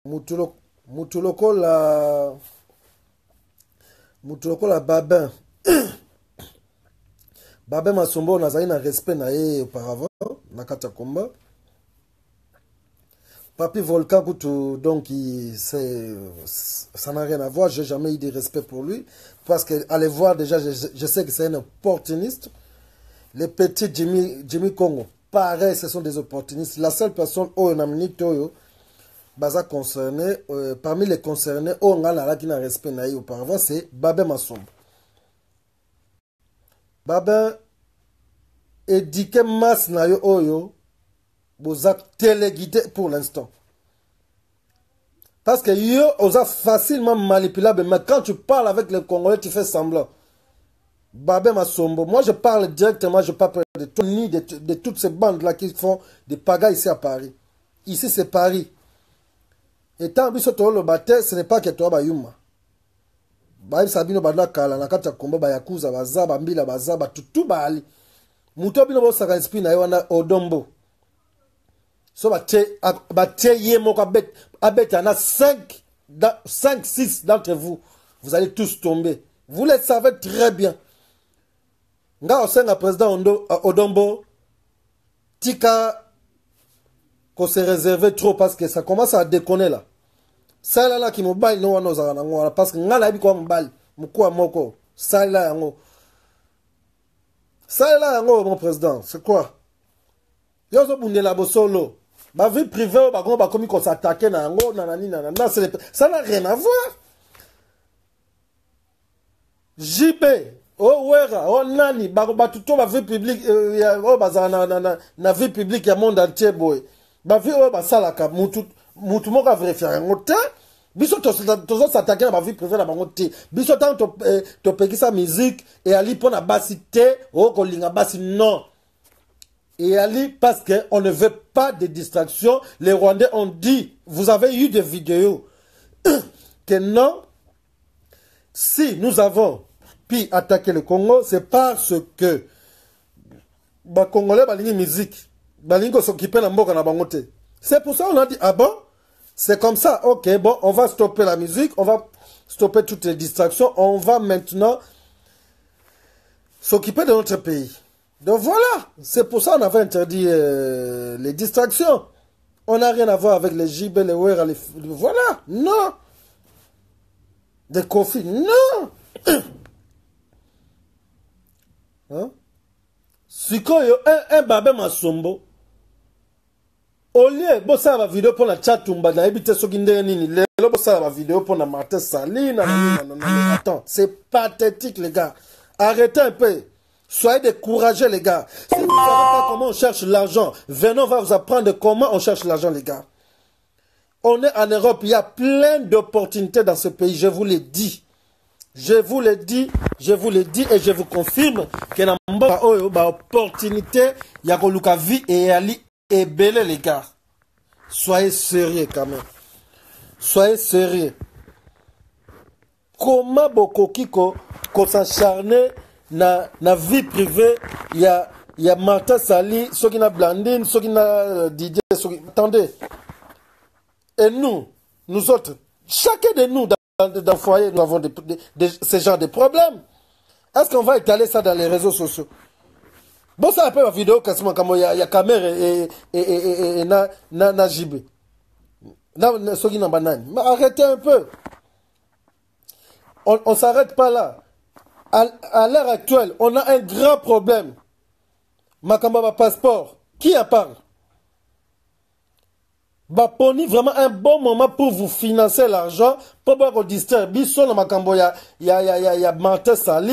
Mutuloko la Babin. Babin Masombo n'a pas respect na ye auparavant, na kata combat. Papi Volcan Koutou, donc ça n'a rien à voir, j'ai jamais eu de respect pour lui. Parce que allez voir déjà, je sais que c'est un opportuniste. Les petits Jimmy Congo, pareil, ce sont des opportunistes. La seule personne où on a mis Toyo, Baza concerné, parmi les concernés, on a la qui n'a respect naï auparavant, c'est Babin Masombo. Babin édiqué masse naïo oyo, vous avez téléguidé pour l'instant. Parce que yo, vous avez facilement manipulable, mais quand tu parles avec les Congolais, tu fais semblant. Babin Masombo, moi je parle directement, je parle de tout, ni de toutes ces bandes-là qui font des pagas ici à Paris. Ici c'est Paris. Et tant que le bâtiment, ce n'est pas que toi, Bayuma. Baïb Sabino Badla Kala, Nakata Kombo, Bayakuza, Bazaba, Mbila, Bazaba, tout Bali. Mouto Bino Saka Spina, Yoana Odombo. So, bate Yemoko Abet, il y en a 5, 6 d'entre vous. Vous allez tous tomber. Vous le savez très bien. Nga Osenga président Odombo, Tika, qu'on s'est réservé trop parce que ça commence à déconner là. Ça là qui mobile no one knows parce que nga la bi ko mobile mukwa moko. Ça là yango. Ça là yango mon président, c'est quoi? Yo zo bundela bosolo. Ma vie privée ba ko ba komi ko s'attaquer na yango nanani nanana, ça n'a rien à voir. JP oh wera oh nani ba tout ba vie publique oh bazana na vie publique ya monde entier boy. Ba vie oh ba salaka mutu moko vérifier yango te. Biso tozo s'attaquer na ba vie privée na bango te. Biso tant to pekisa musique et ali pona basi te oh kolinga basi non. Et ali parce que on ne veut pas de distraction. Les Rwandais ont dit, vous avez eu des vidéos que non, si nous avons pu attaquer le Congo, c'est parce que les Congolais balingi musique, balingo s'occuper na mboka na bango te. C'est pour ça qu'on a dit, ah bon, c'est comme ça, ok, bon, on va stopper la musique, on va stopper toutes les distractions, on va maintenant s'occuper de notre pays. Donc voilà, c'est pour ça qu'on avait interdit les distractions. On n'a rien à voir avec les JB, les WER, voilà, non. Des conflits, non. Hein? Si un Babin Masombo, au lieu de faire la vidéo pour la chatumba, la vidéo pour la Martin Saline, attends, c'est pathétique les gars. Arrêtez un peu. Soyez découragés les gars. Si vous ne savez pas comment on cherche l'argent, Venom va vous apprendre comment on cherche l'argent les gars. On est en Europe, il y a plein d'opportunités dans ce pays, je vous l'ai dit. Je vous le dis et je vous confirme que dans l'opportunité, il y a que vie et ali et belle les gars. Soyez sérieux quand même. Soyez sérieux. Comment beaucoup qui s'acharne na vie privée, il y a Martin Sali, ceux qui n'a Blandine, ceux qui n'a Didier, attendez. Et nous autres, chacun de nous dans le foyer, nous avons ce genre de problèmes. Est-ce qu'on va étaler ça dans les réseaux sociaux? Bon, ça appelle la vidéo, comme il y a caméra et na JB. Mais arrêtez un peu. On ne s'arrête pas là. À l'heure actuelle, on a un grand problème. Makamba passeport. Qui en parle? Baponi vraiment un bon moment pour vous financer l'argent pour vous distraire. Bisson Makambo, il y a Martin Sali.